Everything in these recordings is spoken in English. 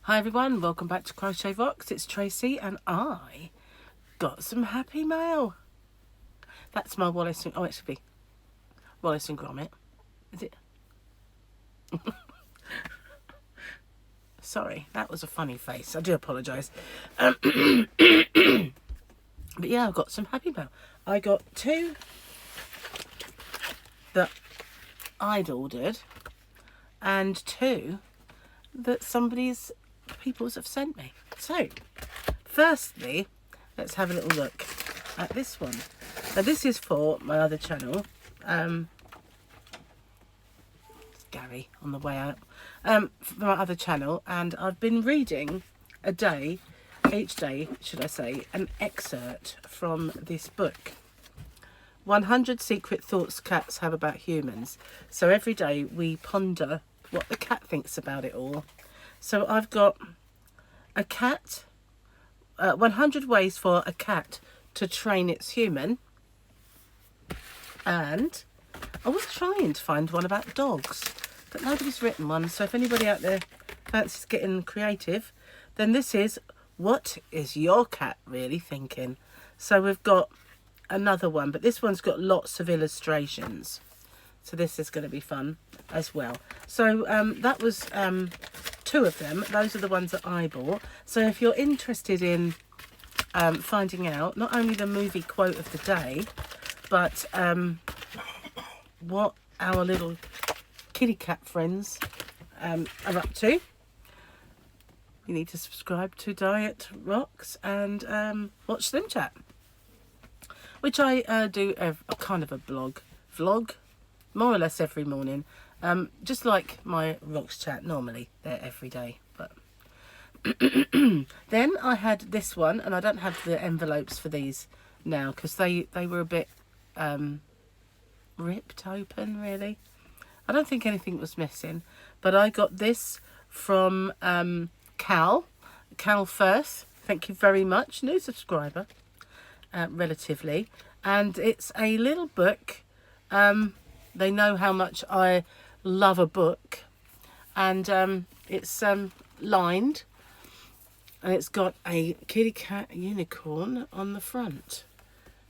Hi everyone, welcome back to Crochet Vox. It's Tracy and I got some happy mail. That's my Wallace and... Oh, it should be Wallace and Gromit. Is it? Sorry, that was a funny face. I do apologise. But yeah, I've got some happy mail. I got two that I'd ordered and two that people's have sent me. So, firstly, let's have a little look at this one. Now, this is for my other channel. It's Gary on the way out. For my other channel, and I've been reading each day, should I say, an excerpt from this book. 100 Secret Thoughts Cats Have About Humans. So every day we ponder what the cat thinks about it all. So I've got a cat, 100 ways for a cat to train its human. And I was trying to find one about dogs, but nobody's written one. So if anybody out there fancies getting creative, then this is what is your cat really thinking. So we've got another one, but this one's got lots of illustrations. So this is going to be fun as well. So that was two of them. Those are the ones that I bought. So if you're interested in finding out not only the movie quote of the day, but what our little kitty cat friends are up to, you need to subscribe to Diet Rocks and watch them chat, which I do a kind of a vlog, more or less every morning, just like my Rocks chat normally. They're every day. But then I had this one, and I don't have the envelopes for these now because they were a bit ripped open, really. I don't think anything was missing, but I got this from Cal Firth. Thank you very much, new subscriber, relatively. And it's a little book. They know how much I love a book, and it's lined, and it's got a kitty cat unicorn on the front.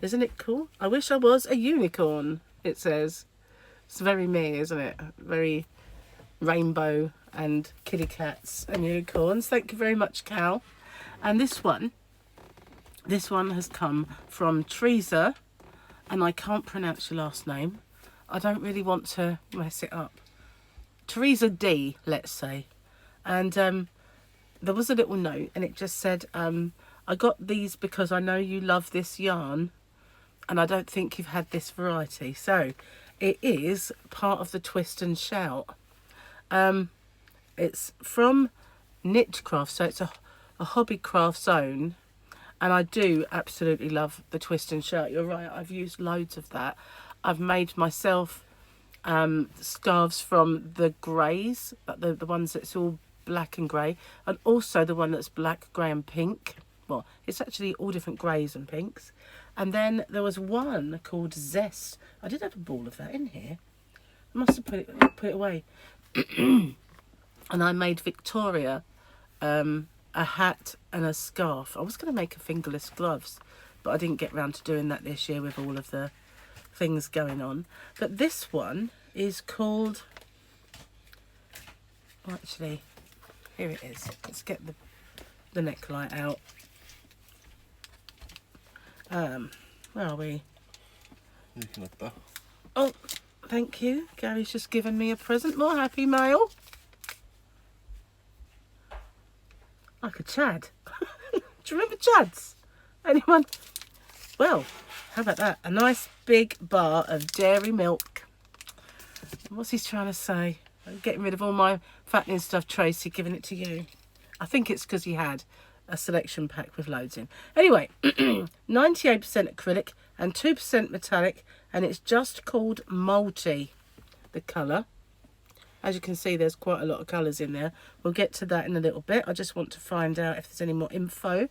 Isn't it cool? I wish I was a unicorn, it says. It's very me, isn't it? Very rainbow and kitty cats and unicorns. Thank you very much, Cal. And this one has come from Teresa, and I can't pronounce your last name. I don't really want to mess it up. Teresa D, let's say. And there was a little note, and it just said, I got these because I know you love this yarn, and I don't think you've had this variety. So it is part of the Twist and Shout. It's from Knitcraft, so it's a hobby craft zone, and I do absolutely love the Twist and Shout. You're right, I've used loads of that. I've made myself scarves from the greys, the ones that's all black and grey, and also the one that's black, grey and pink. Well, it's actually all different greys and pinks. And then there was one called Zest. I did have a ball of that in here. I must have put it away. And I made Victoria a hat and a scarf. I was going to make a fingerless gloves, but I didn't get round to doing that this year with all of the things going on. But this one is called, well, actually, here it is. Let's get the neckline out. Where are we? You can have that. Oh, thank you. Gary's just given me a present. More happy mail. Like a Chad. Do you remember Chads? Anyone? Well, how about that? A nice big bar of dairy milk. What's he trying to say? I'm getting rid of all my fattening stuff, Tracy, giving it to you. I think it's because he had a selection pack with loads in. Anyway, 98% acrylic and 2% metallic, and it's just called Multi, the colour. As you can see, there's quite a lot of colours in there. We'll get to that in a little bit. I just want to find out if there's any more info.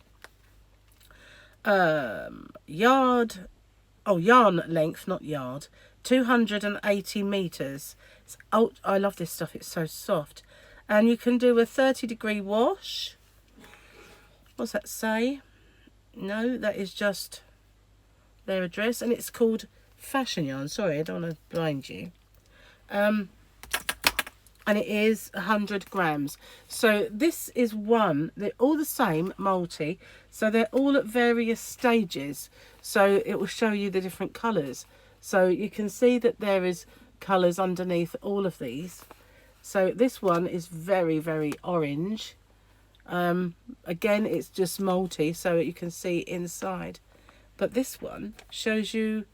Yarn length, not yard, 280 meters. I love this stuff, it's so soft. And you can do a 30-degree wash. What's that say? No, that is just their address, and it's called Fashion Yarn. Sorry, I don't want to blind you. And it is 100 grams. So this is one, they're all the same multi, so they're all at various stages, so it will show you the different colours. So you can see that there is colours underneath all of these. So this one is very, very orange. Again, it's just multi, so you can see inside, but this one shows you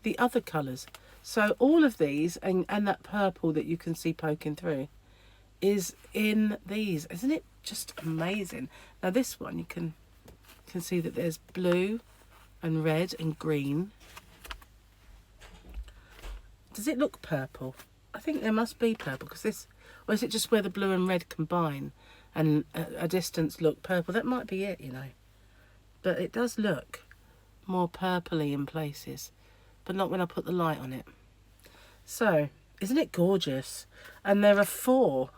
the other colours. So all of these, and that purple that you can see poking through, is in these. Isn't it just amazing? Now this one, you can see that there's blue and red and green. Does it look purple? I think there must be purple, because this, or is it just where the blue and red combine and a distance look purple? That might be it, you know. But it does look more purpley in places, but not when I put the light on it. So, isn't it gorgeous? And there are 4.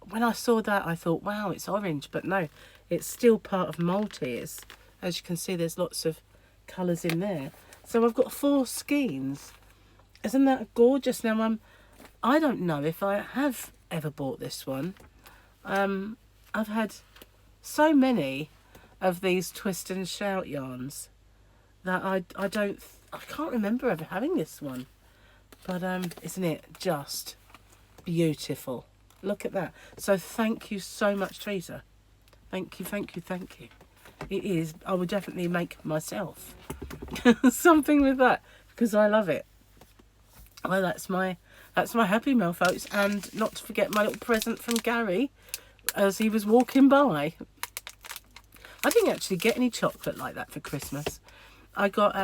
When I saw that, I thought, wow, it's orange, but no, it's still part of multi. It's, as you can see, there's lots of colours in there. So I've got 4 skeins. Isn't that gorgeous? Now, I don't know if I have ever bought this one. I've had so many of these twist and shout yarns that I can't remember ever having this one. But isn't it just beautiful? Look at that. So thank you so much, Teresa. Thank you, thank you, thank you. It is, I would definitely make myself something with that, because I love it. Well, that's my Happy Mail, folks. And not to forget my little present from Gary as he was walking by. I didn't actually get any chocolate like that for Christmas. I got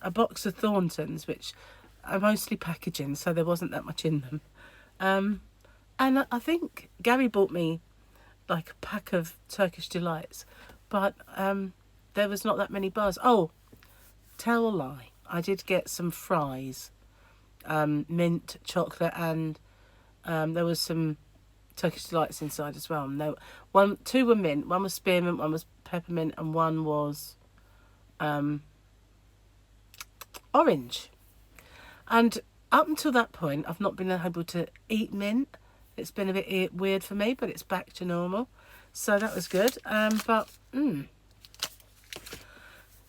a box of Thorntons, which are mostly packaging, so there wasn't that much in them. And I think Gary bought me like a pack of Turkish Delights, but there was not that many bars. Oh, tell a lie. I did get some fries, mint, chocolate, and there was some Turkish Delights inside as well. No, 2 were mint, one was spearmint, one was peppermint, and one was orange. And up until that point, I've not been able to eat mint. It's been a bit weird for me, but it's back to normal. So that was good.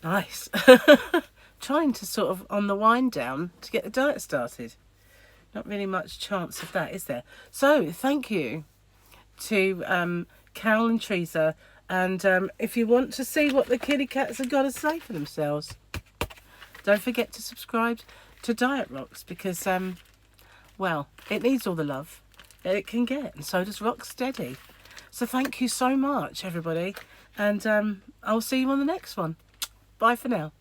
Nice. Trying to sort of on the wind down to get the diet started. Not really much chance of that, is there? So thank you to Carol and Teresa. And if you want to see what the kitty cats have got to say for themselves, don't forget to subscribe to Diet Rocks, because well, it needs all the love it can get, and so does Rocksteady. So thank you so much, everybody, and I'll see you on the next one. Bye for now.